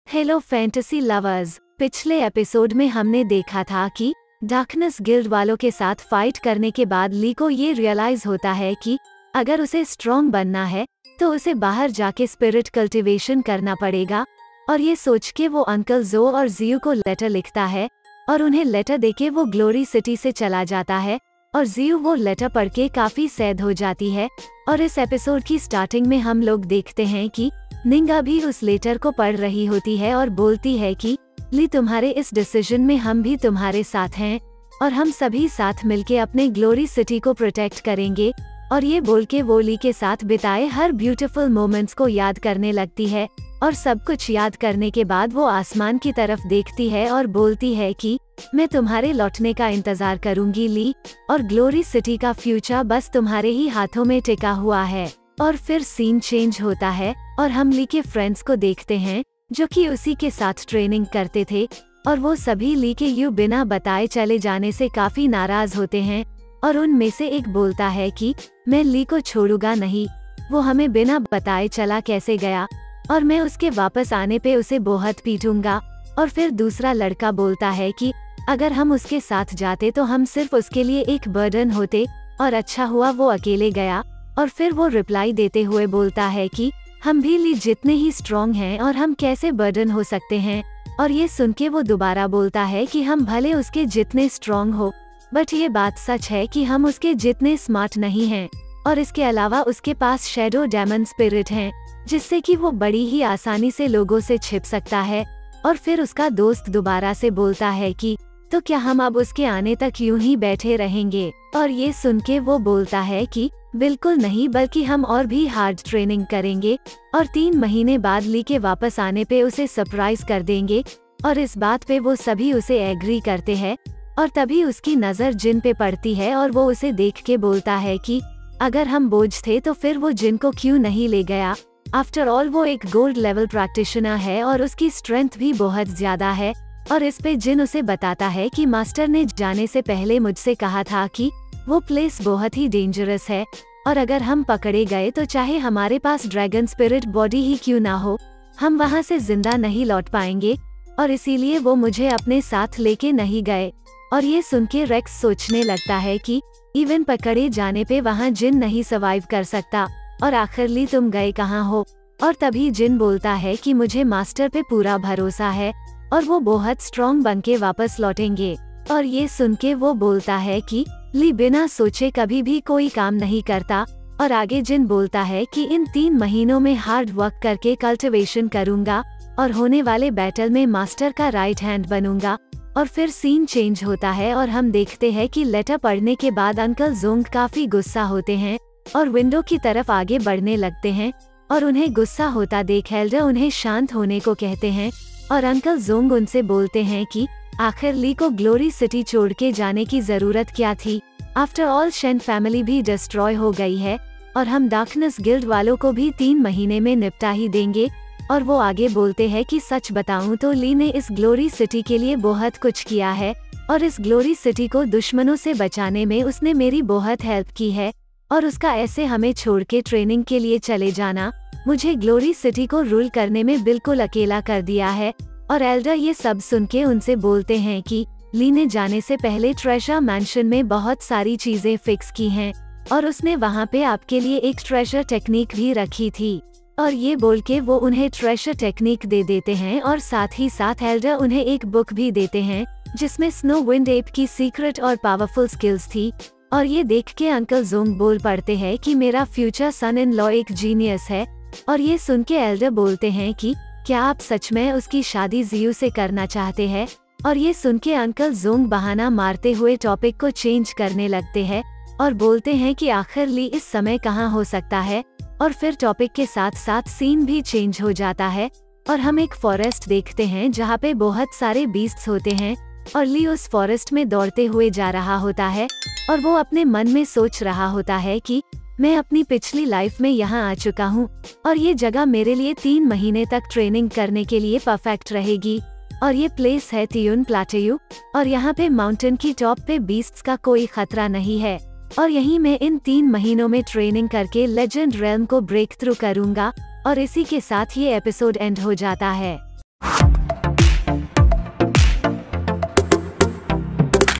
Hello fantasy lovers, पिछले episode में हमने देखा था कि डार्कनेस गिल्ड वालों के साथ फाइट करने के बाद ली को ये रियलाइज होता है कि अगर उसे स्ट्रॉन्ग बनना है तो उसे बाहर जाके स्पिरिट कल्टीवेशन करना पड़ेगा। और ये सोच के वो अंकल जो और जियू को लेटर लिखता है और उन्हें लेटर देके वो ग्लोरी सिटी से चला जाता है और जियू वो लेटर पढ़ के काफी सैड हो जाती है। और इस एपिसोड की स्टार्टिंग में हम लोग देखते हैं कि निंगा भी उस लेटर को पढ़ रही होती है और बोलती है कि ली, तुम्हारे इस डिसीजन में हम भी तुम्हारे साथ हैं और हम सभी साथ मिलके अपने ग्लोरी सिटी को प्रोटेक्ट करेंगे। और ये बोल के वो ली के साथ बिताए हर ब्यूटीफुल मोमेंट्स को याद करने लगती है और सब कुछ याद करने के बाद वो आसमान की तरफ देखती है और बोलती है कि मैं तुम्हारे लौटने का इंतजार करूंगी ली, और ग्लोरी सिटी का फ्यूचर बस तुम्हारे ही हाथों में टिका हुआ है। और फिर सीन चेंज होता है और हम ली के फ्रेंड्स को देखते हैं जो कि उसी के साथ ट्रेनिंग करते थे और वो सभी ली के यू बिना बताए चले जाने से काफी नाराज होते हैं। और उनमें से एक बोलता है कि मैं ली को छोड़ूंगा नहीं, वो हमें बिना बताए चला कैसे गया और मैं उसके वापस आने पे उसे बहुत पीटूंगा। और फिर दूसरा लड़का बोलता है कि अगर हम उसके साथ जाते तो हम सिर्फ उसके लिए एक बर्डन होते और अच्छा हुआ वो अकेले गया। और फिर वो रिप्लाई देते हुए बोलता है कि हम भी ली जितने ही स्ट्रॉन्ग हैं और हम कैसे बर्डन हो सकते हैं। और ये सुन के वो दोबारा बोलता है कि हम भले उसके जितने स्ट्रॉन्ग हो बट ये बात सच है कि हम उसके जितने स्मार्ट नहीं हैं। और इसके अलावा उसके पास शैडो डेमन स्पिरिट हैं जिससे कि वो बड़ी ही आसानी से लोगों से छिप सकता है। और फिर उसका दोस्त दोबारा से बोलता है कि तो क्या हम अब उसके आने तक यूं ही बैठे रहेंगे। और ये सुन के वो बोलता है कि बिल्कुल नहीं, बल्कि हम और भी हार्ड ट्रेनिंग करेंगे और 3 महीने बाद ली के वापस आने पे उसे सरप्राइज कर देंगे। और इस बात पे वो सभी उसे एग्री करते हैं। और तभी उसकी नजर जिन पे पड़ती है और वो उसे देख के बोलता है कि अगर हम बोझ थे तो फिर वो जिन को क्यों नहीं ले गया। आफ्टर ऑल वो एक गोल्ड लेवल प्रैक्टिशनर है और उसकी स्ट्रेंथ भी बहुत ज्यादा है। और इस पे जिन उसे बताता है कि मास्टर ने जाने से पहले मुझसे कहा था कि वो प्लेस बहुत ही डेंजरस है और अगर हम पकड़े गए तो चाहे हमारे पास ड्रैगन स्पिरिट बॉडी ही क्यों ना हो, हम वहाँ से जिंदा नहीं लौट पाएंगे और इसीलिए वो मुझे अपने साथ लेके नहीं गए। और ये सुन के रेक्स सोचने लगता है कि इवन पकड़े जाने पे वहाँ जिन नहीं सर्वाइव कर सकता और आखिरली तुम गए कहाँ हो। और तभी जिन बोलता है कि मुझे मास्टर पे पूरा भरोसा है और वो बहुत स्ट्रॉन्ग बन के वापस लौटेंगे। और ये सुन के वो बोलता है कि ली बिना सोचे कभी भी कोई काम नहीं करता। और आगे जिन बोलता है कि इन 3 महीनों में हार्ड वर्क करके कल्टीवेशन करूंगा और होने वाले बैटल में मास्टर का राइट हैंड बनूंगा। और फिर सीन चेंज होता है और हम देखते हैं कि लेटर पढ़ने के बाद अंकल जोंग काफी गुस्सा होते हैं और विंडो की तरफ आगे बढ़ने लगते हैं। और उन्हें गुस्सा होता देख एल्डर उन्हें शांत होने को कहते हैं और अंकल जोंग उनसे बोलते हैं कि आखिर ली को ग्लोरी सिटी छोड़ के जाने की जरूरत क्या थी। आफ्टर ऑल शेन फैमिली भी डिस्ट्रॉय हो गई है और हम डार्कनेस गिल्ड वालों को भी 3 महीने में निपटा ही देंगे। और वो आगे बोलते हैं कि सच बताऊं तो ली ने इस ग्लोरी सिटी के लिए बहुत कुछ किया है और इस ग्लोरी सिटी को दुश्मनों से बचाने में उसने मेरी बहुत हेल्प की है। और उसका ऐसे हमें छोड़ के ट्रेनिंग के लिए चले जाना मुझे ग्लोरी सिटी को रूल करने में बिल्कुल अकेला कर दिया है। और एल्डर ये सब सुन के उनसे बोलते हैं कि ली ने जाने से पहले ट्रेजर मैंशन में बहुत सारी चीजें फिक्स की हैं और उसने वहाँ पे आपके लिए एक ट्रेजर टेक्निक भी रखी थी। और ये बोल के वो उन्हें ट्रेजर टेक्निक दे देते हैं और साथ ही साथ एल्डर उन्हें एक बुक भी देते हैं जिसमें स्नो विंड एप की सीक्रेट और पावरफुल स्किल्स थी। और ये देख के अंकल जोंग बोल पड़ते हैं कि मेरा फ्यूचर सन इन लॉ एक जीनियस है। और ये सुन के एल्डर बोलते हैं कि क्या आप सच में उसकी शादी जियू से करना चाहते हैं। और ये सुन के अंकल जोंग बहाना मारते हुए टॉपिक को चेंज करने लगते हैं और बोलते हैं कि आखिर ली इस समय कहाँ हो सकता है। और फिर टॉपिक के साथ साथ सीन भी चेंज हो जाता है और हम एक फॉरेस्ट देखते हैं जहाँ पे बहुत सारे बीस्ट्स होते हैं और ली उस फॉरेस्ट में दौड़ते हुए जा रहा होता है और वो अपने मन में सोच रहा होता है कि मैं अपनी पिछली लाइफ में यहाँ आ चुका हूँ और ये जगह मेरे लिए 3 महीने तक ट्रेनिंग करने के लिए परफेक्ट रहेगी। और ये प्लेस है तियुन प्लाटेयू और यहाँ पे माउंटेन की टॉप पे बीस्ट्स का कोई खतरा नहीं है और यहीं मैं इन 3 महीनों में ट्रेनिंग करके लेजेंड रेल्म को ब्रेक थ्रू करूंगा। और इसी के साथ ये एपिसोड एंड हो जाता है।